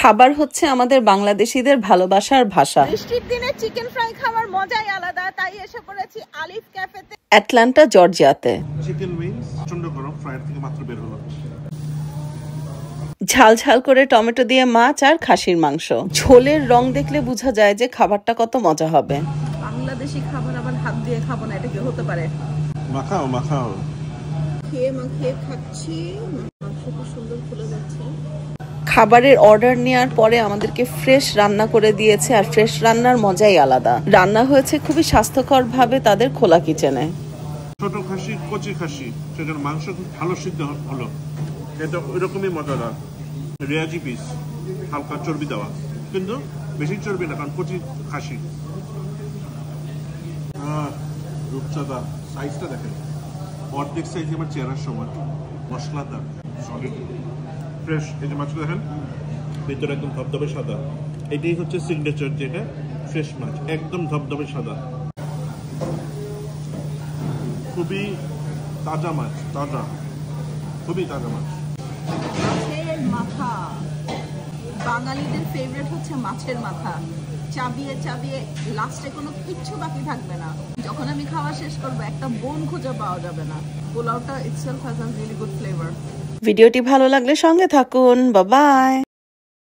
খাবার হচ্ছে আমাদের বাংলাদেশীদের ভালোবাসার ভাষা। বৃষ্টির দিনে চিকেন ফ্রাই খাওয়ার মজাই আলাদা, তাই এসে পড়েছি আলিফ ক্যাফেতে, অ্যাটলান্টা জর্জিয়াতে। চিকেন উইংস প্রচন্ড গরম, ফ্রায়ার থেকে মাত্র বের হলো। ঝাল ঝাল করে টমেটো দিয়ে মাছ আর খাসির মাংস। ঝোলের রং দেখলে বোঝা যায় যে খাবারটা কত মজা হবে। বাংলাদেশি খাবার আবার হাত দিয়ে খাবো না, এটা কি হতে পারে? মাখাও মাখাও। খেয়ে মাখিয়ে খাচ্ছি, মাংস খুব সুন্দর ফুলে যাচ্ছে। খাবারের অর্ডার নেওয়ার পরে আমাদেরকে ফ্রেশ রান্না করে দিয়েছে, আর ফ্রেশ রান্নার মজাই আলাদা। রান্না হয়েছে খুবই স্বাস্থ্যকর ভাবে তাদের খোলা কিচেনে। ছোট খাসি, কচি খাসি, সেজন্য মাংস খুব ভালো সিদ্ধ হলো। এটা ওই রকমই মজাদার। রেয়াজি পিস, হালকা চর্বি দেওয়া, কিন্তু বেশি চর্বি না, কারণ কচি খাসি। রূপচাঁদা সাইজটা দেখেন, অর্ধেক সাইজ আমার চেহারার সমান। মশলাদার, সলিড, ফ্রেশ। এই যে মাছটা দেখেন, ভিতরে একদম ধবধবে সাদা। এটাই হচ্ছে সিগনেচার, যেটা ফ্রেশ মাছ, একদম ধবধবে সাদা। খুবই তাজা মাছ, তাজা, খুবই তাজা মাছ। মাছের মাথা, বাঙালিদের ফেভারিট হচ্ছে মাছের মাথা। চাবিয়ে চাবিয়ে লাস্টে কোনো কিচ্ছু বাকি থাকবে না। যখন আমি খাওয়া শেষ করবো একটা বোন খুঁজে পাওয়া যাবে না। পোলাওটা itself has a really good flavour. ভিডিওটি ভালো লাগলে সঙ্গে থাকুন। Bye bye.